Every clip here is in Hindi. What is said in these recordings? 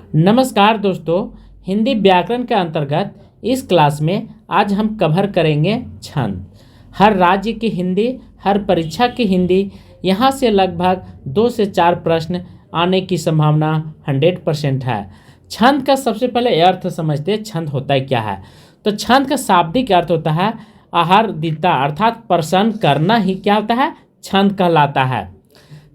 नमस्कार दोस्तों। हिंदी व्याकरण के अंतर्गत इस क्लास में आज हम कवर करेंगे छंद। हर राज्य की हिंदी, हर परीक्षा की हिंदी, यहाँ से लगभग 2 से 4 प्रश्न आने की संभावना 100% है। छंद का सबसे पहले अर्थ समझते हैं, छंद होता है क्या है। तो छंद का शाब्दिक अर्थ होता है आहारदिता, अर्थात प्रसन्न करना ही क्या होता है, छंद कहलाता है।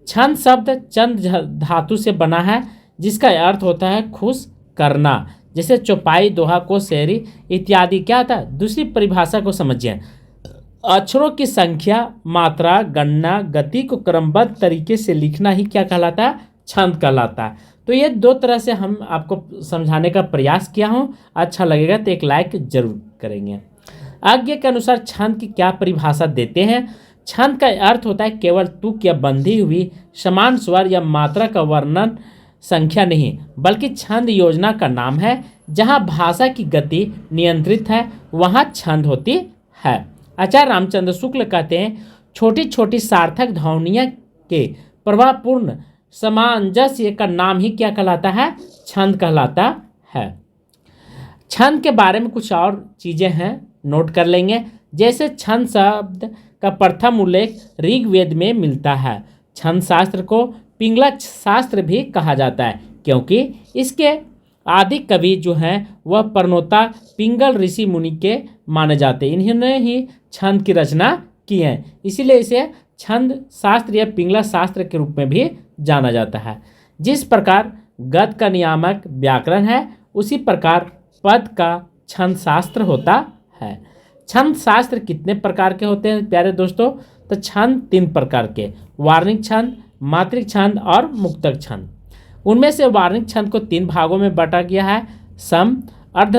छंद शब्द चंद धातु से बना है, जिसका अर्थ होता है खुश करना। जैसे चौपाई, दोहा को शेरी इत्यादि क्या होता है। दूसरी परिभाषा को समझिए। अक्षरों की संख्या, मात्रा, गणना, गति को क्रमबद्ध तरीके से लिखना ही क्या कहलाता है, छंद कहलाता है। तो ये 2 तरह से हम आपको समझाने का प्रयास किया हूँ। अच्छा लगेगा तो एक लाइक जरूर करेंगे। आज्ञा के अनुसार छंद की क्या परिभाषा देते हैं। छंद का अर्थ होता है केवल तुक या बंधी हुई समान स्वर या मात्रा का वर्णन संख्या नहीं, बल्कि छंद योजना का नाम है। जहाँ भाषा की गति नियंत्रित है वहाँ छंद होती है। आचार्य रामचंद्र शुक्ल कहते हैं, छोटी छोटी सार्थक ध्वनियों के प्रभावपूर्ण सामंजस्य का नाम ही क्या कहलाता है, छंद कहलाता है। छंद के बारे में कुछ और चीज़ें हैं, नोट कर लेंगे। जैसे छंद शब्द का प्रथम उल्लेख ऋग्वेद में मिलता है। छंद शास्त्र को पिंगला शास्त्र भी कहा जाता है, क्योंकि इसके आदि कवि जो हैं वह प्रणोता पिंगल ऋषि मुनि के माने जाते हैं। इन्होंने ही छंद की रचना की है, इसीलिए इसे छंद शास्त्र या पिंगला शास्त्र के रूप में भी जाना जाता है। जिस प्रकार गद्य का नियामक व्याकरण है, उसी प्रकार पद का छंद शास्त्र होता है। छंद शास्त्र कितने प्रकार के होते हैं प्यारे दोस्तों। तो छंद 3 प्रकार के, वार्णिक छंद, मात्रिक छंद और मुक्तक छंद। उनमें से वार्णिक छंद को 3 भागों में बांटा गया है, सम, अर्ध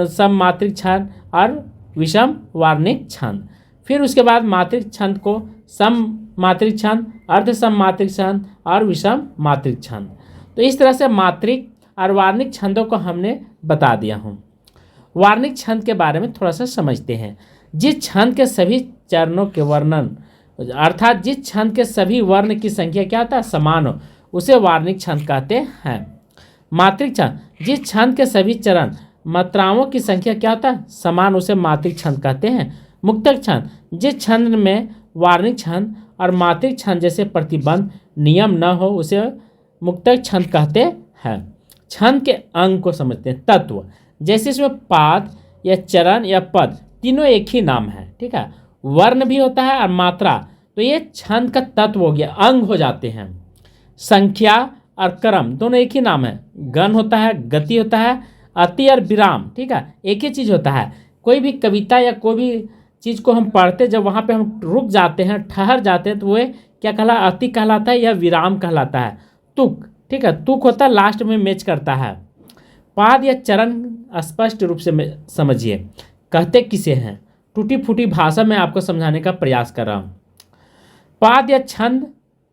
सम मात्रिक छंद और विषम वार्णिक छंद। फिर उसके बाद मात्रिक छंद को सम मात्रिक छंद, अर्ध सम मात्रिक छंद और विषम मात्रिक छंद। तो इस तरह से मात्रिक और वार्णिक छंदों को हमने बता दिया हूँ। वार्णिक छंद के बारे में थोड़ा सा समझते हैं। जिस छंद के सभी चरणों के वर्णन, अर्थात जिस छंद के सभी वर्ण की संख्या क्या होता है, समान हो, उसे वार्णिक छंद कहते हैं। मात्रिक छंद, जिस छंद के सभी चरण मात्राओं की संख्या क्या होता है, समान, उसे मात्रिक छंद कहते हैं। मुक्तक छंद, जिस छंद में वार्णिक छंद और मात्रिक छंद जैसे प्रतिबंध नियम न हो, उसे मुक्तक छंद कहते हैं। छंद के अंग को समझते हैं, तत्व, जैसे इसमें पाद या चरण या पद तीनों एक ही नाम है, ठीक है। वर्ण भी होता है और मात्रा, तो ये छंद का तत्व हो गया, अंग हो जाते हैं। संख्या और क्रम दोनों एक ही नाम है। गण होता है, गति होता है, अति और विराम, ठीक है, एक ही चीज़ होता है। कोई भी कविता या कोई भी चीज़ को हम पढ़ते, जब वहाँ पे हम रुक जाते हैं, ठहर जाते हैं, तो वो क्या कहलाता, अति कहलाता है या विराम कहलाता है। तुक, ठीक है, तुक होता है लास्ट में मैच करता है। पाद या चरण स्पष्ट रूप से समझिए, कहते किसे हैं। टूटी फूटी भाषा में आपको समझाने का प्रयास कर रहा हूँ। पाद या छंद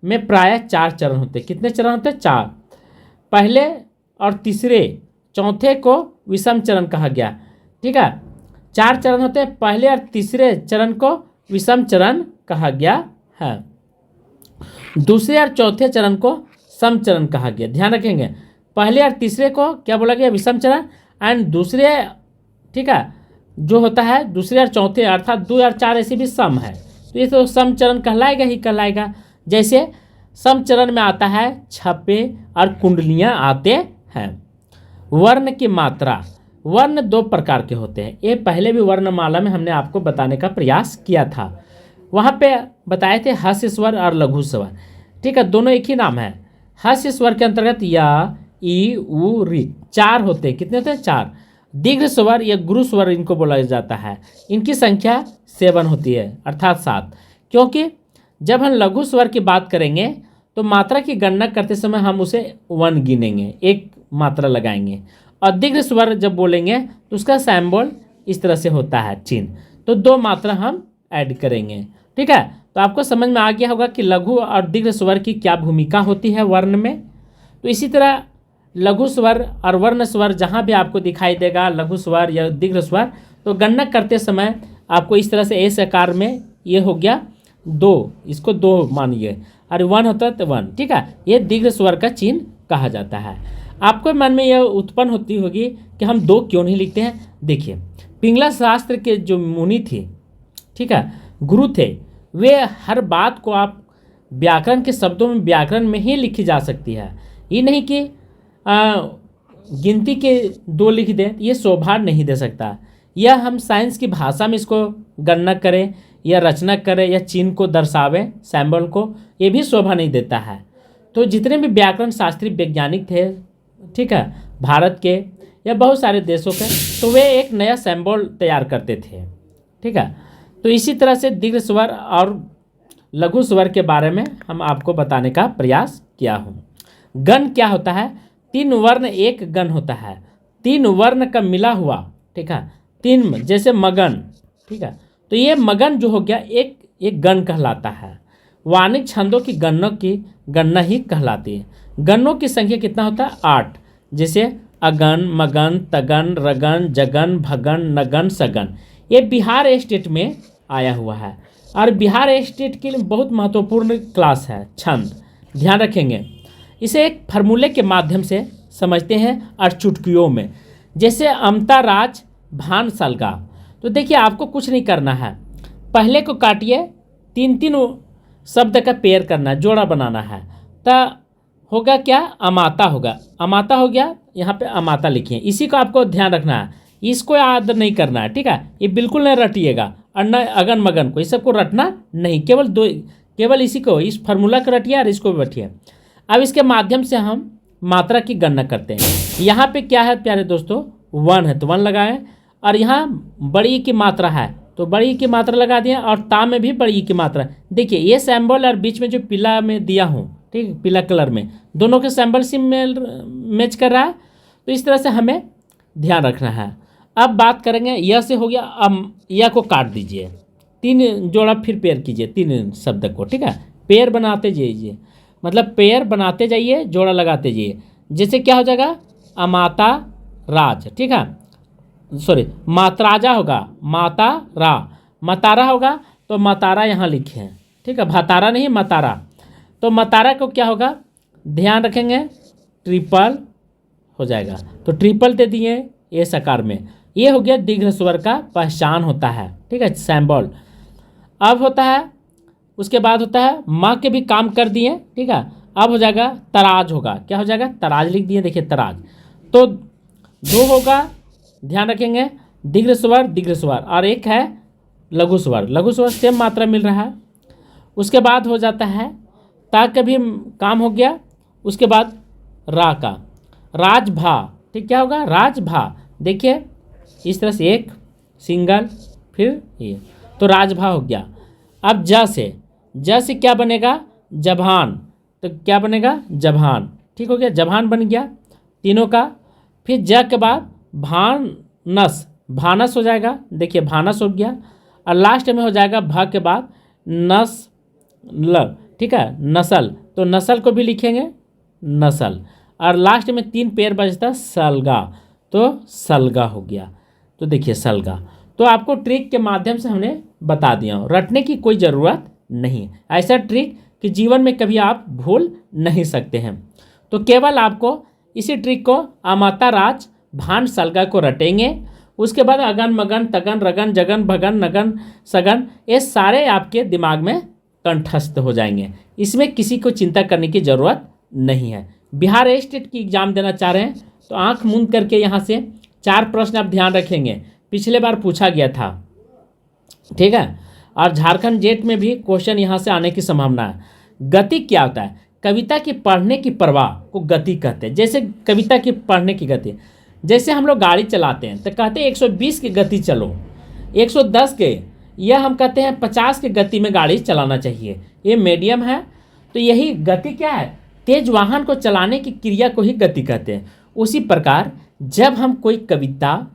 में प्रायः 4 चरण होते हैं। कितने चरण होते हैं, 4। पहले और तीसरे, चौथे को विषम चरण कहा गया, ठीक है। 4 चरण होते हैं, पहले और तीसरे चरण को विषम चरण कहा गया है। दूसरे और चौथे चरण को सम चरण कहा गया। ध्यान रखेंगे, पहले और तीसरे को क्या बोला गया, विषम चरण, एंड दूसरे, ठीक है, जो होता है दूसरे और चौथे, अर्थात 2 और 4 ऐसे भी सम है, तो ये तो सम चरण कहलाएगा ही कहलाएगा। जैसे सम चरण में आता है छप्पे और कुंडलियाँ आते हैं। वर्ण की मात्रा, वर्ण 2 प्रकार के होते हैं। ये पहले भी वर्णमाला में हमने आपको बताने का प्रयास किया था, वहाँ पे बताए थे हास्य स्वर और लघु स्वर, ठीक है, दोनों एक ही नाम है। हास्य स्वर के अंतर्गत या, ई, उ, री 4 होते हैं। कितने होते हैं, 4। दीर्घ स्वर या गुरु स्वर इनको बोला जाता है। इनकी संख्या 7 होती है, अर्थात 7। क्योंकि जब हम लघु स्वर की बात करेंगे तो मात्रा की गणना करते समय हम उसे 1 गिनेंगे, 1 मात्रा लगाएंगे। और दीर्घ स्वर जब बोलेंगे तो उसका सिंबल इस तरह से होता है, चिन्ह, तो 2 मात्रा हम ऐड करेंगे, ठीक है। तो आपको समझ में आ गया होगा कि लघु और दीर्घ स्वर की क्या भूमिका होती है वर्ण में। तो इसी तरह लघु स्वर और वर्ण स्वर जहाँ भी आपको दिखाई देगा, लघु स्वर या दीर्घ स्वर, तो गणना करते समय आपको इस तरह से एस आकार में ये हो गया 2, इसको 2 मानिए, और 1 होता है तो 1, ठीक है। ये दीर्घ स्वर का चिन्ह कहा जाता है। आपको मन में यह उत्पन्न होती होगी कि हम दो क्यों नहीं लिखते हैं। देखिए, पिंगला शास्त्र के जो मुनि थे, ठीक है, गुरु थे, वे हर बात को आप व्याकरण के शब्दों में व्याकरण में ही लिखी जा सकती है। ये नहीं कि गिनती के दो लिख दें, ये शोभा नहीं दे सकता। यह हम साइंस की भाषा में इसको गणना करें या रचना करें या चिन्ह को दर्शावें, सैम्बल को, ये भी शोभा नहीं देता है। तो जितने भी व्याकरण शास्त्री वैज्ञानिक थे, ठीक है, भारत के या बहुत सारे देशों के, तो वे एक नया सैम्बल तैयार करते थे, ठीक है। तो इसी तरह से दीर्घ स्वर और लघु स्वर के बारे में हम आपको बताने का प्रयास किया हूँ। गण क्या होता है? 3 वर्ण एक गण होता है, 3 वर्ण का मिला हुआ, ठीक है, 3 जैसे मगन, ठीक है, तो ये मगन जो हो गया एक गण कहलाता है। वाणिक छंदों की गणना ही कहलाती है। गणों की संख्या कितना होता है? 8, जैसे अगन, मगन, तगन, रगन, जगन, भगन, नगन, सगन। ये बिहार स्टेट में आया हुआ है और बिहार स्टेट के लिए बहुत महत्वपूर्ण क्लास है छंद, ध्यान रखेंगे। इसे एक फार्मूले के माध्यम से समझते हैं और चुटकियों में, जैसे अमता, राज, भान, सलगा। तो देखिए, आपको कुछ नहीं करना है, पहले को काटिए, 3 शब्द का पेयर करना है, जोड़ा बनाना है। तो होगा क्या? अमाता होगा, अमाता हो गया, यहाँ पे अमाता लिखिए। इसी को आपको ध्यान रखना है, इसको याद नहीं करना है, ठीक है, ये बिल्कुल नहीं रटिएगा, और न अगन मगन को, इस सबको रटना नहीं, केवल इसी को, इस फार्मूला को रटिए और इसको भी रटिए। अब इसके माध्यम से हम मात्रा की गणना करते हैं। यहाँ पे क्या है प्यारे दोस्तों? 1 है तो 1 लगाएं, और यहाँ बड़ी की मात्रा है तो बड़ी की मात्रा लगा दिए, और ता में भी बड़ी की मात्रा। देखिए, ये सैम्बल और बीच में जो पीला में दिया हूँ, ठीक, पीला कलर में, दोनों के सैम्बल से मैच कर रहा है। तो इस तरह से हमें ध्यान रखना है। अब बात करेंगे, यह से हो गया, अब यह को काट दीजिए, 3 जोड़ा फिर पेयर कीजिए 3 शब्द को, ठीक है, पेयर बनाते जाइए, मतलब पेयर बनाते जाइए, जोड़ा लगाते जाइए। जैसे क्या हो जाएगा? अमाता राज, ठीक है, सॉरी, मातराजा होगा, माता रा, मतारा होगा तो मतारा यहाँ लिखे हैं, ठीक है, भातारा नहीं, मतारा। तो मतारा को क्या होगा? ध्यान रखेंगे, ट्रिपल हो जाएगा, तो ट्रिपल दे दिए ये सकार में। ये हो गया दीर्घ स्वर का पहचान होता है, ठीक है, सैम्बल। अब होता है, उसके बाद होता है, माँ के भी काम कर दिए, ठीक है। अब हो जाएगा तराज होगा, क्या हो जाएगा? तराज लिख दिए, देखिए तराज। तो 2 होगा, ध्यान रखेंगे, दीर्घ स्वर, और एक है लघु स्वर सेम मात्रा मिल रहा है। उसके बाद हो जाता है ता का भी काम हो गया। उसके बाद रा का, राजभा, ठीक, क्या होगा? राजभा। देखिए इस तरह से एक सिंगल, फिर ये, तो राजभा हो गया। अब ज से क्या बनेगा? जभान, तो क्या बनेगा? जभान, ठीक हो गया, जभान बन गया तीनों का। फिर ज के बाद भानस, भानस हो जाएगा, देखिए भानस हो गया। और लास्ट में हो जाएगा भ के बाद नस ल, ठीक है, नसल, तो नसल को भी लिखेंगे नसल। और लास्ट में 3 पेयर बचता सलगा, तो सलगा हो गया। तो देखिए सलगा। तो आपको ट्रिक के माध्यम से हमने बता दिया हूँ, रटने की कोई ज़रूरत नहीं, ऐसा ट्रिक कि जीवन में कभी आप भूल नहीं सकते हैं। तो केवल आपको इसी ट्रिक को अमाता, राज, भान, सलगा को रटेंगे। उसके बाद अगन, मगन, तगन, रगन, जगन, भगन, नगन, सगन, ये सारे आपके दिमाग में कंठस्थ हो जाएंगे। इसमें किसी को चिंता करने की ज़रूरत नहीं है। बिहार स्टेट की एग्ज़ाम देना चाह रहे हैं तो आंख मूंद करके यहाँ से 4 प्रश्न आप ध्यान रखेंगे, पिछले बार पूछा गया था, ठीक है। और झारखंड जेट में भी क्वेश्चन यहाँ से आने की संभावना है। गति क्या होता है? कविता की पढ़ने की प्रवाह को गति कहते हैं। जैसे कविता की पढ़ने की गति, जैसे हम लोग गाड़ी चलाते हैं तो कहते हैं 120 की गति चलो, 110 के, यह हम कहते हैं 50 की गति में गाड़ी चलाना चाहिए, ये मीडियम है। तो यही गति क्या है? तेज वाहन को चलाने की क्रिया को ही गति कहते हैं। उसी प्रकार जब हम कोई कविता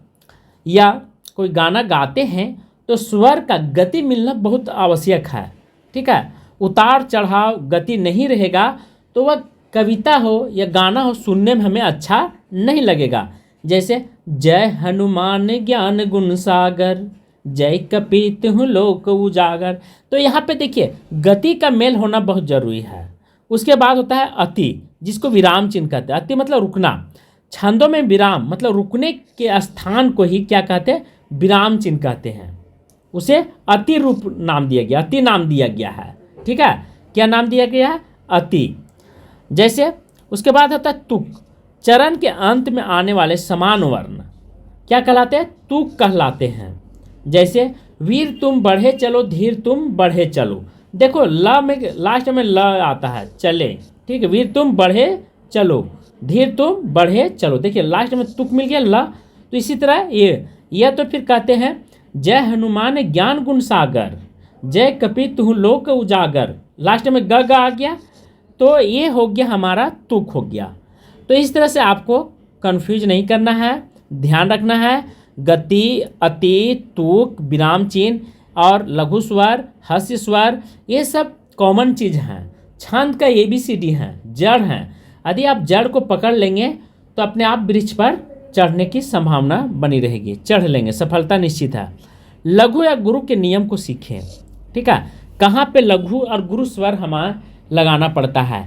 या कोई गाना गाते हैं तो स्वर का गति मिलना बहुत आवश्यक है, ठीक है। उतार चढ़ाव गति नहीं रहेगा तो वह कविता हो या गाना हो, सुनने में हमें अच्छा नहीं लगेगा। जैसे जय हनुमान ज्ञान गुण सागर, जय कपीत हूँ लोक उजागर। तो यहाँ पे देखिए गति का मेल होना बहुत जरूरी है। उसके बाद होता है अति, जिसको विराम चिन्ह कहते हैं। अति मतलब रुकना। छंदों में विराम मतलब रुकने के स्थान को ही क्या कहते हैं, विराम चिन्ह कहते हैं। उसे अति रूप नाम दिया गया, अति नाम दिया गया है। ठीक है, क्या नाम दिया गया है, अति। जैसे उसके बाद होता है तुक, चरण के अंत में आने वाले समान वर्ण क्या कहलाते हैं, तुक कहलाते हैं। जैसे वीर तुम बढ़े चलो, धीर तुम बढ़े चलो। देखो ल में लास्ट में ल आता है, चले। ठीक है, वीर तुम बढ़े चलो, धीर तुम बढ़े चलो। देखिए लास्ट में तुक मिल गया ल। तो इसी तरह ये तो फिर कहते हैं जय हनुमान ज्ञान गुण सागर, जय कपि तुह लोक उजागर। लास्ट में ग आ गया, तो ये हो गया हमारा तुक हो गया। तो इस तरह से आपको कंफ्यूज नहीं करना है, ध्यान रखना है। गति, अति, तुक, विराम चिन्ह और लघु स्वर, हस्य स्वर, ये सब कॉमन चीज़ हैं। छंद का ABCD हैं, जड़ हैं। यदि आप जड़ को पकड़ लेंगे तो अपने आप वृक्ष पर चढ़ने की संभावना बनी रहेगी, चढ़ लेंगे, सफलता निश्चित है। लघु या गुरु के नियम को सीखें। ठीक है, कहाँ पे लघु और गुरु स्वर हमारा लगाना पड़ता है।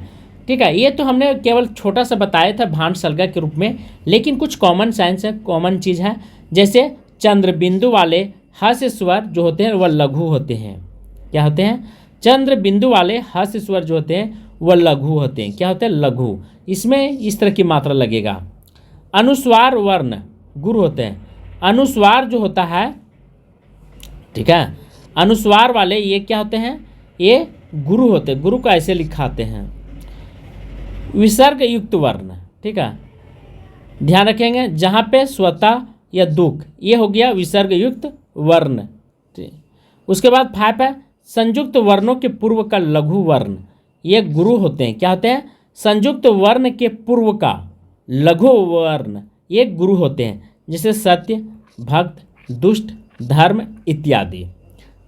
ठीक है, ये तो हमने केवल छोटा सा बताया था भांड सलगा के रूप में, लेकिन कुछ कॉमन साइंस है, कॉमन चीज़ है। जैसे चंद्र बिंदु वाले हास्य स्वर जो होते हैं वह लघु होते हैं। क्या होते हैं, चंद्र बिंदु वाले हास्य स्वर जो होते हैं वह लघु होते हैं। क्या होते हैं, लघु। इसमें इस तरह की मात्रा लगेगा। अनुस्वार वर्ण गुरु होते हैं। अनुस्वार जो होता है, ठीक है, अनुस्वार वाले ये क्या होते हैं, ये गुरु होते हैं। गुरु को ऐसे लिखाते हैं। विसर्ग युक्त वर्ण, ठीक है, ध्यान रखेंगे। जहाँ पे स्वतः या दुख, ये हो गया विसर्ग युक्त वर्ण। उसके बाद 5 है संयुक्त वर्णों के पूर्व का लघु वर्ण, ये गुरु होते हैं। क्या होते हैं, संयुक्त वर्ण के पूर्व का लघु वर्ण ये गुरु होते हैं। जैसे सत्य, भक्त, दुष्ट, धर्म इत्यादि।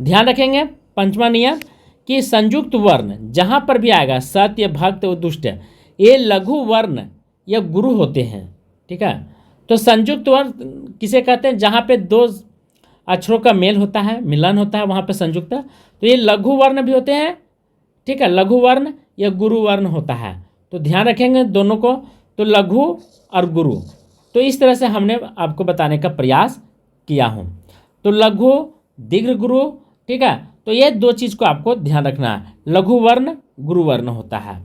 ध्यान रखेंगे 5वां नियम कि संयुक्त वर्ण जहाँ पर भी आएगा, सत्य, भक्त और दुष्ट, ये लघु वर्ण या गुरु होते हैं। ठीक है, तो संयुक्त वर्ण किसे कहते हैं, जहाँ पे 2 अक्षरों का मेल होता है, मिलन होता है, वहाँ पे संयुक्त। तो ये लघु वर्ण भी होते हैं। ठीक है, लघु वर्ण या गुरु वर्ण होता है। तो ध्यान रखेंगे दोनों को। तो लघु और गुरु, तो इस तरह से हमने आपको बताने का प्रयास किया हूँ। तो लघु, दीर्घ गुरु, ठीक है, तो ये 2 चीज़ को आपको ध्यान रखना है, लघु वर्ण गुरु वर्ण होता है।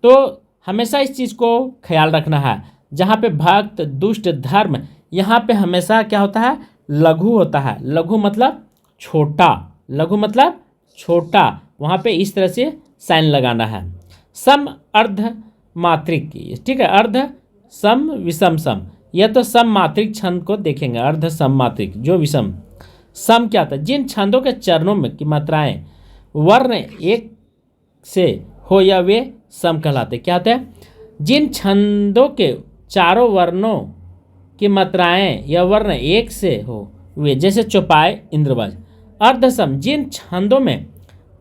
तो हमेशा इस चीज़ को ख्याल रखना है, जहाँ पे भक्त, दुष्ट, धर्म, यहाँ पे हमेशा क्या होता है, लघु होता है। लघु मतलब छोटा, लघु मतलब छोटा, वहाँ पे इस तरह से साइन लगाना है। सम, अर्ध मात्रिक, ठीक है, अर्ध, सम, विषम, सम, यह तो सम मात्रिक छंद को देखेंगे। अर्ध सम मात्रिक जो विषम। सम क्या था, जिन छंदों के चरणों में की मात्राएं वर्ण एक से हो या वे सम कहलाते। क्या होता है, जिन छंदों के चारों वर्णों की मात्राएं या वर्ण एक से हो वे, जैसे चौपाई, इंद्रवज। अर्धसम, जिन छंदों में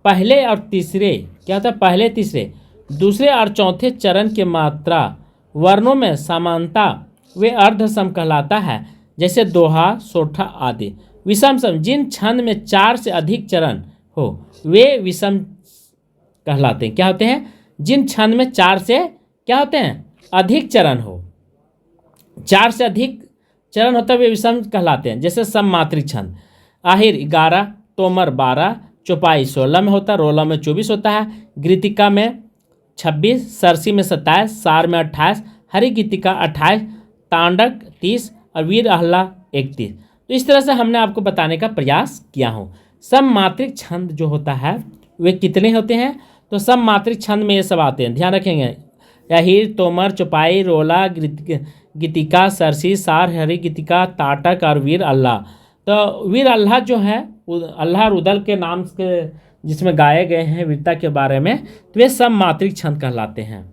पहले और तीसरे, क्या होता है, पहले तीसरे, दूसरे और चौथे चरण की मात्रा वर्णों में समानता, वे अर्धसम कहलाता है। जैसे दोहा, सोठा आदि। विषम सम, जिन छंद में 4 से अधिक चरण हो वे विषम कहलाते हैं। क्या होते हैं, जिन छंद में 4 से क्या होते हैं, अधिक चरण हो, 4 से अधिक चरण होता है वे विषम कहलाते हैं। जैसे सम मात्रिक छंद, आहिर 11, तोमर 12, चौपाई 16 में होता है, रोला में 24 होता है, गीतिका में 26, सरसी में 27, सार में 28, हरि गीतिका 28, तांडक 30 और वीर अहला 31। तो इस तरह से हमने आपको बताने का प्रयास किया हूँ। सम मात्रिक छंद जो होता है वे कितने होते हैं, तो सम मात्रिक छंद में ये सब आते हैं, ध्यान रखेंगे। अहीर, तोमर, चौपाई, रोला, गीतिका, सरसी, सार, हरि गीतिका, ताटक और वीर अल्लाह। तो वीर अल्लाह जो है, अल्लाह रुदल के नाम के जिसमें गाए गए हैं वीरता के बारे में, तो वे सम मात्रिक छंद कहलाते हैं।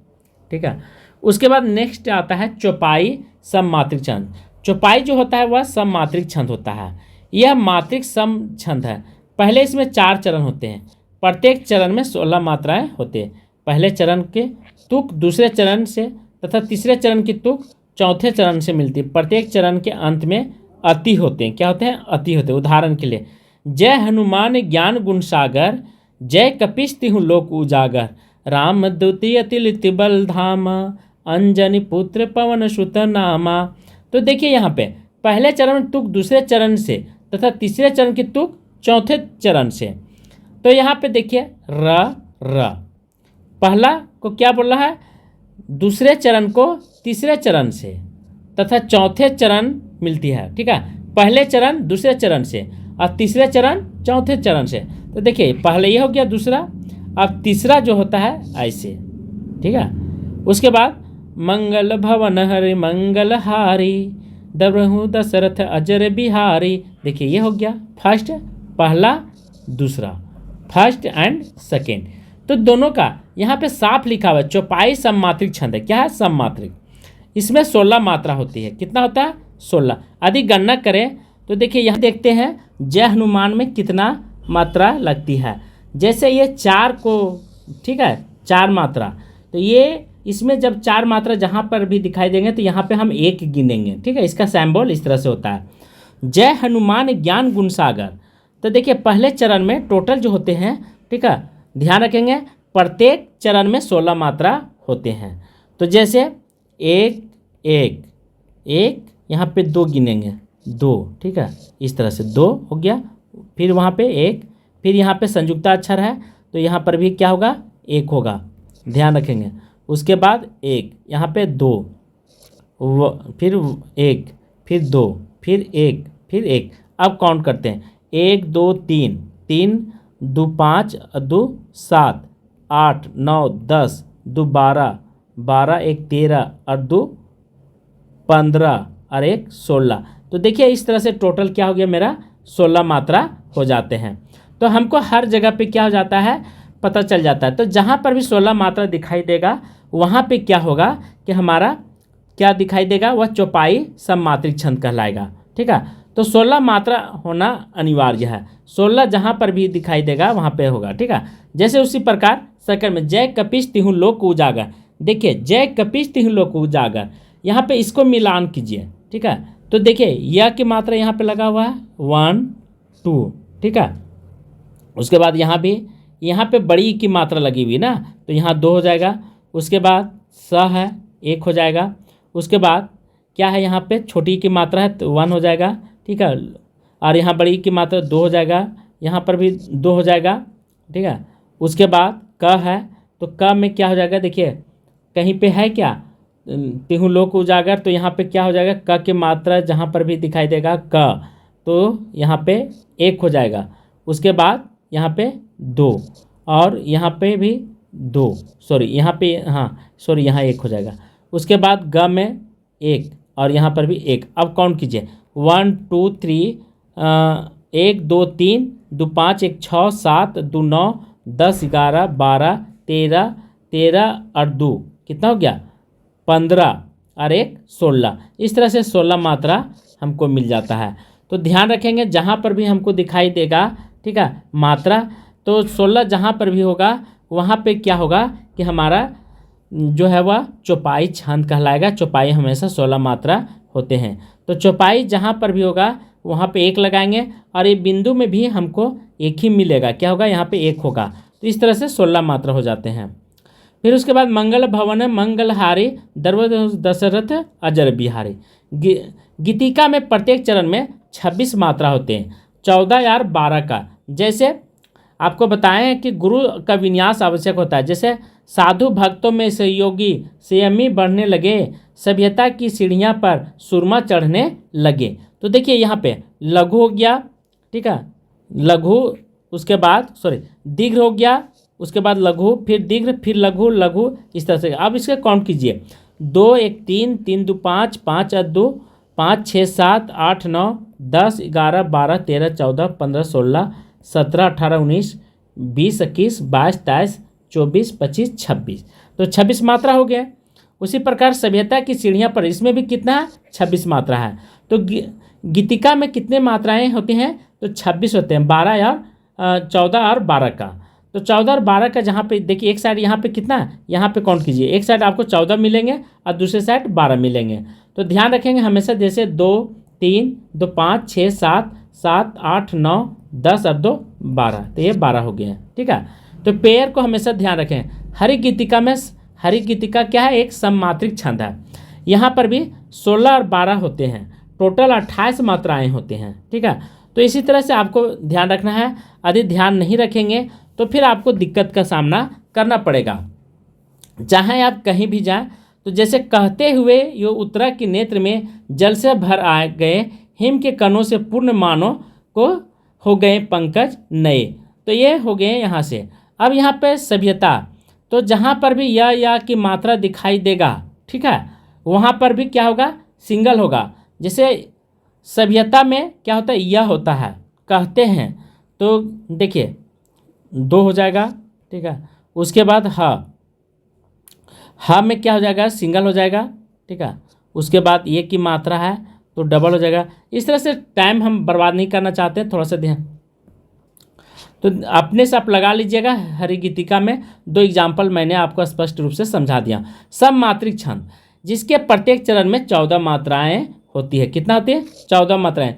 ठीक है, उसके बाद नेक्स्ट आता है चौपाई सम मात्रिक छंद। चौपाई जो होता है वह सम मात्रिक छंद होता है। यह मात्रिक सम छंद है। पहले इसमें 4 चरण होते हैं, प्रत्येक चरण में 16 मात्राएं होते हैं। पहले चरण के तुक दूसरे चरण से तथा तीसरे चरण की तुक चौथे चरण से मिलती है। प्रत्येक चरण के अंत में अति होते हैं। क्या होते हैं, अति होते हैं। उदाहरण के लिए, जय हनुमान ज्ञान गुण सागर, जय कपीस तिहु लोक उजागर, राम दूती अति लिति बल धाम, अंजनी पुत्र पवन सुत नामा। तो देखिए यहाँ पे पहले चरण में तुक दूसरे चरण से तथा तीसरे चरण की तुक चौथे चरण से। तो यहाँ पे देखिए र पहला को क्या बोल रहा है, दूसरे चरण को तीसरे चरण से तथा चौथे चरण मिलती है, ठीक है। पहले चरण दूसरे चरण से और तीसरे चरण चौथे चरण से। तो देखिए पहले ये हो गया दूसरा, अब तीसरा जो होता है ऐसे, ठीक है। उसके बाद मंगल भवन हरि मंगल हारी दबरहु दशरथ अजर बिहारी। देखिए ये हो गया फर्स्ट, पहला दूसरा, फर्स्ट एंड सेकेंड। तो दोनों का यहाँ पे साफ लिखा हुआ है, चौपाई सममात्रिक छंद है। क्या है, सममात्रिक। इसमें 16 मात्रा होती है। कितना होता है, 16। यदि गणना करें तो देखिए यहाँ देखते हैं जय हनुमान में कितना मात्रा लगती है। जैसे ये 4 को, ठीक है, 4 मात्रा, तो ये इसमें जब 4 मात्रा जहाँ पर भी दिखाई देंगे तो यहाँ पे हम 1 गिनेंगे, ठीक है। इसका सिंबल इस तरह से होता है, जय हनुमान ज्ञान गुण सागर। तो देखिए पहले चरण में टोटल जो होते हैं, ठीक है, ध्यान रखेंगे प्रत्येक चरण में 16 मात्रा होते हैं। तो जैसे 1 1 1, यहाँ पे 2 गिनेंगे, 2, ठीक है, इस तरह से 2 हो गया। फिर वहाँ पे 1, फिर यहाँ पे संयुक्ता अक्षर है तो यहाँ पर भी क्या होगा, 1 होगा, ध्यान रखेंगे। उसके बाद 1, यहाँ पे 2, फिर 1, फिर 2, फिर 1, फिर 1। अब काउंट करते हैं, 1 2 3, 3 2 5 2 7 8 9 10 2 12 12 1 13 और 2 15 और 1 16। तो देखिए इस तरह से टोटल क्या हो गया मेरा, 16 मात्रा हो जाते हैं। तो हमको हर जगह पे क्या हो जाता है, पता चल जाता है। तो जहाँ पर भी 16 मात्रा दिखाई देगा वहाँ पे क्या होगा कि हमारा क्या दिखाई देगा, वह चौपाई सममात्रिक छंद कहलाएगा, ठीक है। तो 16 मात्रा होना अनिवार्य है। 16 जहाँ पर भी दिखाई देगा वहाँ पे होगा, ठीक है। जैसे उसी प्रकार सेकंड में जय कपीस तिहु लोक उजागर। देखिए जय कपीस तिहु लोक उजागर, यहाँ पे इसको मिलान कीजिए, ठीक है। तो देखिए यह की मात्रा यहाँ पे लगा हुआ है 1 2, ठीक है। उसके बाद यहाँ पे बड़ी की मात्रा लगी हुई ना, तो यहाँ 2 हो जाएगा। उसके बाद स है 1 हो जाएगा। उसके बाद क्या है, यहाँ पे छोटी की मात्रा है तो 1 हो जाएगा, ठीक है। और यहाँ बड़ी की मात्रा 2 हो जाएगा, यहाँ पर भी 2 हो जाएगा, ठीक है। उसके बाद क है तो क में क्या हो जाएगा, देखिए कहीं पे है क्या, तिहु लोक उजागर, तो यहाँ पे क्या हो जाएगा, क की मात्रा जहाँ पर भी दिखाई देगा क, तो यहाँ पे 1 हो जाएगा। उसके बाद यहाँ पे 2 और यहाँ पे भी 2, सॉरी यहाँ पे, हाँ सॉरी यहाँ 1 हो जाएगा। उसके बाद ग में 1 और यहाँ पर भी 1। अब काउंट कीजिए 1 2 3, 1 2 3 2 5 1 6 7 2 9 10 11 12 13 13 और 2 कितना हो गया, 15 और 1 16। इस तरह से 16 मात्रा हमको मिल जाता है। तो ध्यान रखेंगे जहाँ पर भी हमको दिखाई देगा, ठीक है, मात्रा, तो 16 जहाँ पर भी होगा वहाँ पे क्या होगा कि हमारा जो है वह चौपाई छंद कहलाएगा। चौपाई हमेशा 16 मात्रा होते हैं। तो चौपाई जहाँ पर भी होगा वहाँ पे 1 लगाएंगे और ये बिंदु में भी हमको 1 ही मिलेगा, क्या होगा, यहाँ पे 1 होगा। तो इस तरह से 16 मात्रा हो जाते हैं। फिर उसके बाद मंगल भवन मंगलहारी दरबार दशरथ अजर बिहारी। गीतिका में प्रत्येक चरण में 26 मात्रा होते हैं, 14 और 12 का। जैसे आपको बताएं कि गुरु का विन्यास आवश्यक होता है। जैसे साधु भक्तों में सहयोगी संयमी बढ़ने लगे, सभ्यता की सीढ़ियां पर सुरमा चढ़ने लगे। तो देखिए यहाँ पे लघु हो गया, ठीक है, लघु, उसके बाद सॉरी दीर्घ हो गया, उसके बाद लघु, फिर दीर्घ, फिर लघु लघु, इस तरह से। अब इसका काउंट कीजिए 2 1 3 3 2 5 5 2 5 6 7 8 9 10 11 12 13 14 15 16 17 18 19 20 21 22 23 24 25 26। तो 26 मात्रा हो गए। उसी प्रकार सभ्यता की सीढ़ियाँ पर, इसमें भी कितना है, 26 मात्रा है। तो गीतिका में कितने मात्राएं होती हैं, तो 26 होते हैं, 12 और 14 और 12 का। तो 14 और 12 का जहाँ पे देखिए एक साइड यहाँ पे कितना है, यहाँ पे काउंट कीजिए, एक साइड आपको 14 मिलेंगे और दूसरे साइड 12 मिलेंगे। तो ध्यान रखेंगे हमेशा, जैसे 2 3 2 5 6 7 7 8 9 10 और 2 12, तो ये 12 हो गए हैं, ठीक है। तो पेयर को हमेशा ध्यान रखें। हरि गीतिका क्या है, एक सममात्रिक छंद है। यहाँ पर भी 16 और 12 होते हैं, टोटल 28 मात्राएं होती हैं। ठीक है, तो इसी तरह से आपको ध्यान रखना है। यदि ध्यान नहीं रखेंगे तो फिर आपको दिक्कत का सामना करना पड़ेगा। चाहे आप कहीं भी जाएं, तो जैसे कहते हुए यो उतरा की नेत्र में जल से भर आ गए, हिम के कणों से पूर्ण मानो को हो गए पंकज नए। तो ये हो गए यहाँ से। अब यहाँ पे सभ्यता, तो जहाँ पर भी या की मात्रा दिखाई देगा, ठीक है, वहाँ पर भी क्या होगा, सिंगल होगा। जैसे सभ्यता में क्या होता है, यह होता है, कहते हैं, तो देखिए 2 हो जाएगा। ठीक है, उसके बाद हा में क्या हो जाएगा, सिंगल हो जाएगा। ठीक है, उसके बाद ये की मात्रा है तो डबल हो जाएगा। इस तरह से टाइम हम बर्बाद नहीं करना चाहते हैं, थोड़ा सा ध्यान, तो अपने से आप लगा लीजिएगा। हरि गीतिका में 2 एग्जाम्पल मैंने आपको स्पष्ट रूप से समझा दिया। सममात्रिक छंद, जिसके प्रत्येक चरण में 14 मात्राएं होती है। कितना होती है, 14 मात्राएं,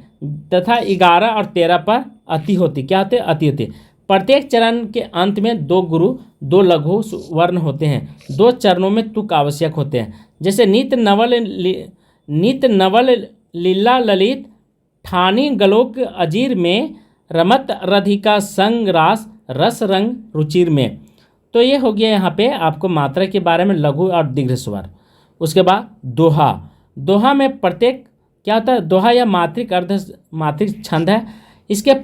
तथा 11 और 13 पर अति होती। क्या होते हैं, अति होती। प्रत्येक चरण के अंत में 2 गुरु 2 लघु वर्ण होते हैं। 2 चरणों में तुक आवश्यक होते हैं। जैसे नित नवल लीला ललित ठानी गलोक अजीर में रमत रधिका संग रास रस रंग रुचिर में। तो ये हो गया यहाँ पे आपको मात्रा के बारे में, लघु और दीर्घ स्वर। उसके बाद दोहा, दोहा में प्रत्येक क्या होता है, दोहा या मात्रिक अर्ध मात्रिक छंद है। इसके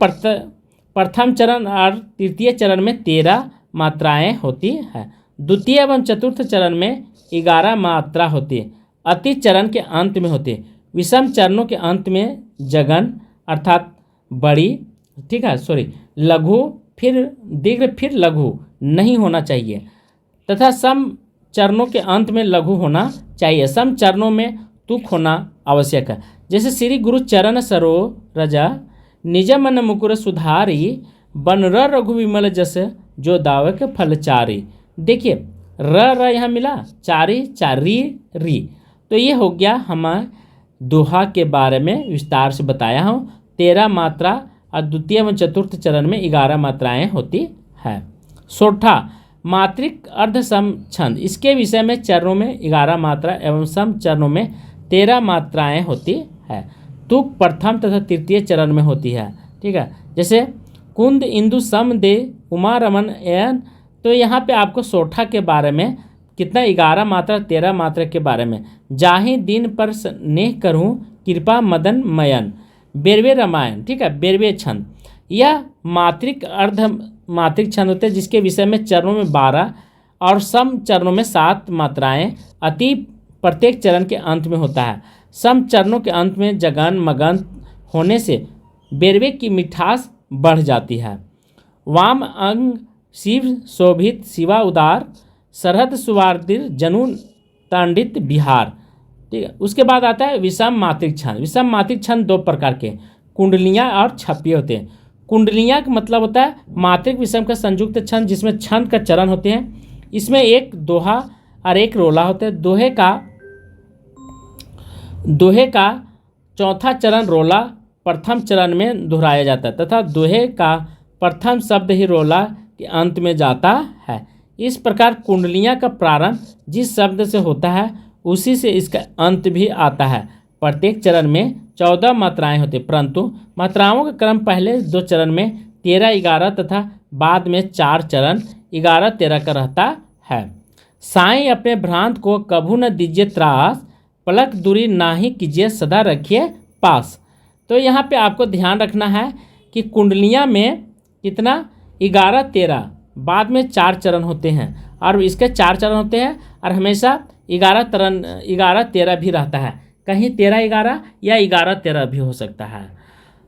प्रथम चरण और तृतीय चरण में 13 मात्राएं होती है। द्वितीय एवं चतुर्थ चरण में 11 मात्रा होती है। अति चरण के अंत में होती है। विषम चरणों के अंत में जगन अर्थात बड़ी, ठीक है, लघु फिर दीर्घ फिर लघु नहीं होना चाहिए, तथा सम चरणों के अंत में लघु होना चाहिए। सम चरणों में तुक होना आवश्यक है। जैसे श्री गुरु चरण सरोरज निज मन मुकुर सुधारी, बन रघु विमल जस जो दावक फलचारी। देखिए र यहाँ मिला, चारी चारी री। तो ये हो गया हमारे दोहा के बारे में विस्तार से बताया हूँ। 13 मात्रा और द्वितीय एवं चतुर्थ चरण में 11 मात्राएं होती है। सोठा मात्रिक अर्ध सम छंद, इसके विषय में चरणों में 11 मात्रा एवं सम चरणों में 13 मात्राएं होती है। तुक प्रथम तथा तृतीय चरण में होती है। ठीक है, जैसे कुंद इंदु सम दे उमा रमन एन। तो यहाँ पे आपको सोठा के बारे में कितना, 11 मात्रा 13 मात्रा के बारे में। जाहि दिन पर स्नेह करूँ कृपा मदन मयन, बेरवे रामायण। ठीक है, बेरवे छंद, यह मात्रिक अर्ध मात्रिक छंद होते हैं, जिसके विषय में चरणों में 12 और सम चरणों में 7 मात्राएं अति प्रत्येक चरण के अंत में होता है। सम चरणों के अंत में जगन मगन होने से बेरवे की मिठास बढ़ जाती है। वाम अंग शिव शोभित शिवा उदार, सरहद सुवार्दिर जनु तांडित बिहार। ठीक है, उसके बाद आता है विषम मात्रिक छंद। विषम मात्रिक छंद 2 प्रकार के, कुंडलियाँ और छप्पे होते हैं। कुंडलियाँ का मतलब होता है मात्रिक विषम का संयुक्त छंद, जिसमें छंद का चरण होते हैं। इसमें एक दोहा और एक रोला होता है। दोहे का चौथा चरण रोला प्रथम चरण में दोहराया जाता है, तथा दोहे का प्रथम शब्द ही रोला के अंत में जाता है। इस प्रकार कुंडलियाँ का प्रारंभ जिस शब्द से होता है उसी से इसका अंत भी आता है। प्रत्येक चरण में 14 मात्राएं होती, परंतु मात्राओं का क्रम पहले 2 चरण में 13-11 तथा बाद में 4 चरण 11-13 का रहता है। साईं अपने भ्रांत को कभू न दीजिए त्रास, पलक दूरी नाहि कीजिए सदा रखिए पास। तो यहाँ पे आपको ध्यान रखना है कि कुंडलियाँ में कितना, 11-13, बाद में 4 चरण होते हैं, और इसके 4 चरण होते हैं, और हमेशा 11-13 भी रहता है। कहीं 13-11 या 11-13 भी हो सकता है।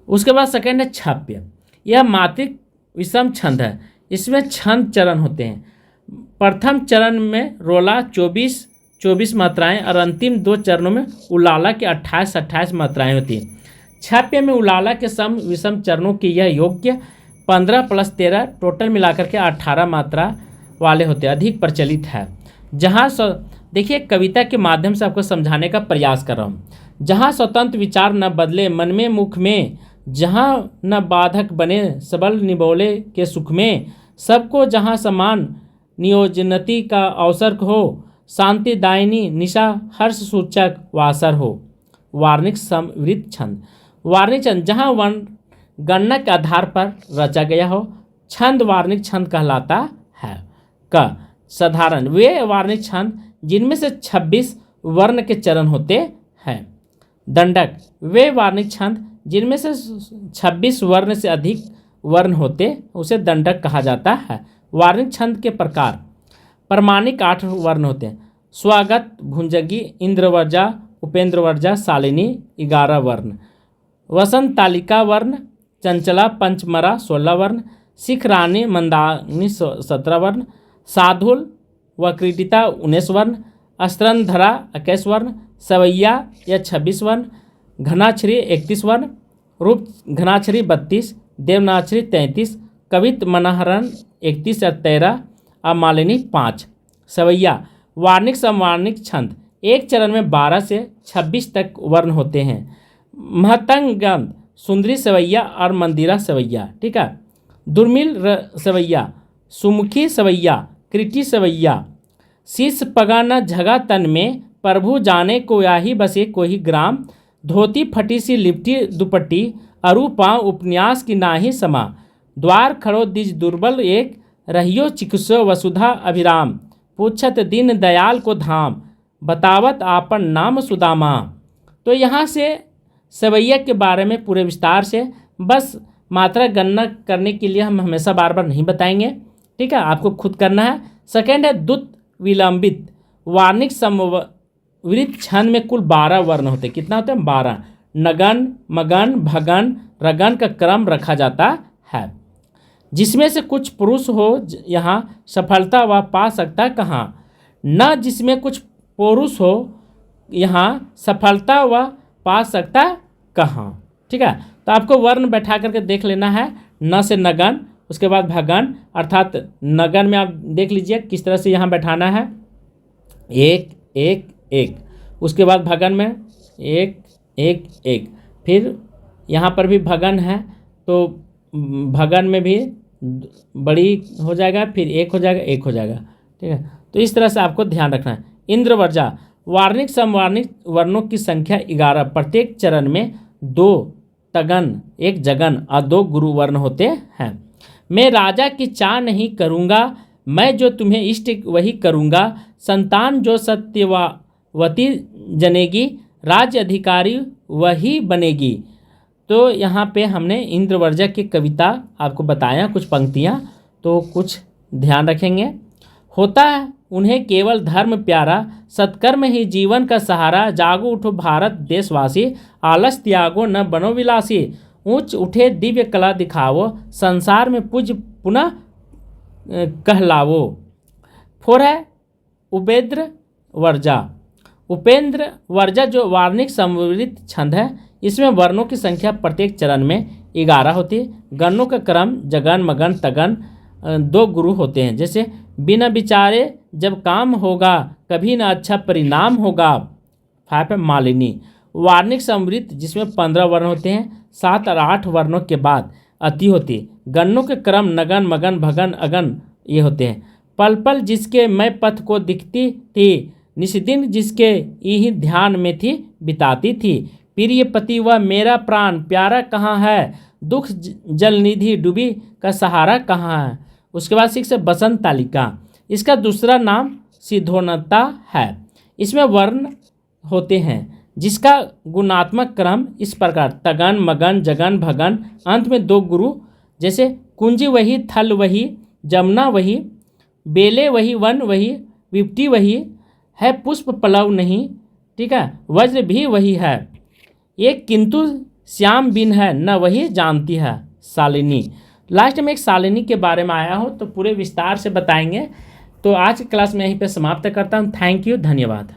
उसके बाद सेकेंड है छप्य। यह मात्रिक विषम छंद है। इसमें छंद चरण होते हैं। प्रथम चरण में रोला 24 मात्राएं और अंतिम 2 चरणों में उलाला के 28 मात्राएं होती हैं। छप्य में उलाला के सम विषम चरणों की यह योग्य 15 + 13 टोटल मिलाकर के 18 मात्रा वाले होते हैं, अधिक प्रचलित है। जहाँ देखिए कविता के माध्यम से आपको समझाने का प्रयास कर रहा हूँ। जहाँ स्वतंत्र विचार न बदले मन में मुख में, जहाँ न बाधक बने सबल निबोले के सुख में, सबको जहाँ समान नियोजनति का अवसर हो, शांतिदायिनी निशा हर्ष सूचक वासर हो। वार्णिक समवृत्त छंद। वार्णिक छंद जहाँ वर्ण गणना के आधार पर रचा गया हो, छंद वार्णिक छंद कहलाता है। क साधारण वे वार्णिक छंद जिनमें से 26 वर्ण के चरण होते हैं। दंडक वे वार्णिक छंद जिनमें से 26 वर्ण से अधिक वर्ण होते उसे दंडक कहा जाता है। वार्णिक छंद के प्रकार प्रमाणिक 8 वर्ण होते हैं। स्वागत, भुंजगी, इंद्रवर्जा, उपेंद्रवर्जा, शालिनी 11 वर्ण। वसंत तालिका वर्ण, चंचला, पंचमरा 16 वर्ण। सिख रानी, मंदाकिनी 17 वर्ण। साधुल व क्रीडिता 19 वर्ण। अस्त्रंधरा 21 वर्ण। सवैया या 26 वर्ण। घनाक्षरी 31 वर्ण। रूप घनाक्षरी 32। देवनाक्षरी 33। कवित मनहरण 31 या 13। और मालिनी 5। सवैया वार्णिक समवार्णिक छंद एक चरण में 12 से 26 तक वर्ण होते हैं। महतंगम सुंदरी सवैया और मंदिरा सवैया, ठीक है। दुर्मिल सवैया, सुमुखी सवैया, कृति सवैया। शीश पगा न झगा तन में, प्रभु जाने को याही बसे कोई ग्राम। धोती फटी सी लिपटी दुपट्टी, अरु पाँव उपन्यास की नाही समा। द्वार खड़ो दिज दुर्बल एक, रहियो चिकित्सो वसुधा अभिराम। पूछत दीन दयाल को धाम, बतावत आपन नाम सुदामा। तो यहाँ से सवैया के बारे में पूरे विस्तार से, बस मात्रा गणना करने के लिए हम हमेशा बार बार नहीं बताएंगे, ठीक है, आपको खुद करना है। सेकेंड है दुत विलंबित। वार्णिक समवृत्त छंद में कुल 12 वर्ण होते हैं। कितना होते हैं? 12। नगन, मगन, भगन, रगन का क्रम रखा जाता है, जिसमें से कुछ पुरुष हो यहाँ सफलता व पा सकता कहाँ। न जिसमें कुछ पुरुष हो यहाँ सफलता व पा सकता कहाँ, ठीक है। तो आपको वर्ण बैठा करके देख लेना है। न से नगन, उसके बाद भगन, अर्थात नगन में आप देख लीजिए किस तरह से यहाँ बैठाना है, 1 1 1। उसके बाद भगन में 1 1 1। फिर यहाँ पर भी भगन है तो भगन में भी बड़ी हो जाएगा, फिर 1 हो जाएगा, 1 हो जाएगा, ठीक है। तो इस तरह से आपको ध्यान रखना है। इंद्रवर्जा वार्णिक समवार्णिक वर्णों की संख्या 11। प्रत्येक चरण में 2 तगन, 1 जगन और 2 गुरु वर्ण होते हैं। मैं राजा की चाह नहीं करूँगा, मैं जो तुम्हें इष्ट वही करूँगा। संतान जो सत्यवती जनेगी, राज्य अधिकारी वही बनेगी। तो यहाँ पे हमने इंद्रवर्जा की कविता आपको बताया, कुछ पंक्तियाँ, तो कुछ ध्यान रखेंगे। होता है उन्हें केवल धर्म प्यारा, सत्कर्म ही जीवन का सहारा। जागो उठो भारत देशवासी, आलस त्यागो न बनो विलासी। ऊंच उठे दिव्य कला दिखावो, संसार में पूज्य पुनः कहलावो। फोर है उपेंद्र वर्जा। उपेंद्र वर्जा जो वार्णिक समवृत्त छंद है, इसमें वर्णों की संख्या प्रत्येक चरण में 11 होती है। गणों का क्रम जगन, मगन, तगन 2 गुरु होते हैं। जैसे बिना विचारे जब काम होगा, कभी ना अच्छा परिणाम होगा। 5 है मालिनी। वार्णिक समवृत्त जिसमें 15 वर्ण होते हैं। 7 और 8 वर्णों के बाद अति होती है। गणों के क्रम नगन, मगन, भगन, अगन ये होते हैं। पल पल जिसके मैं पथ को दिखती थी, निस्दिन जिसके यही ध्यान में थी बिताती थी। प्रिय पति व मेरा प्राण प्यारा कहाँ है, दुख जल निधि डूबी का सहारा कहाँ है। उसके बाद 6 है बसंत तालिका। इसका दूसरा नाम सिद्धोन्नता है। इसमें वर्ण होते हैं जिसका गुणात्मक क्रम इस प्रकार तगन, मगन, जगन, भगन, अंत में 2 गुरु। जैसे कुंजी वही, थल वही, जमुना वही, बेले वही, वन वही, विपटी वही है, पुष्प पलव नहीं, ठीक है, वज्र भी वही है। ये किंतु श्याम बिन है न वही जानती है शालिनी। लास्ट में एक शालिनी के बारे में आया हो तो पूरे विस्तार से बताएंगे। तो आज की क्लास में यहीं पे समाप्त करता हूँ। थैंक यू, धन्यवाद।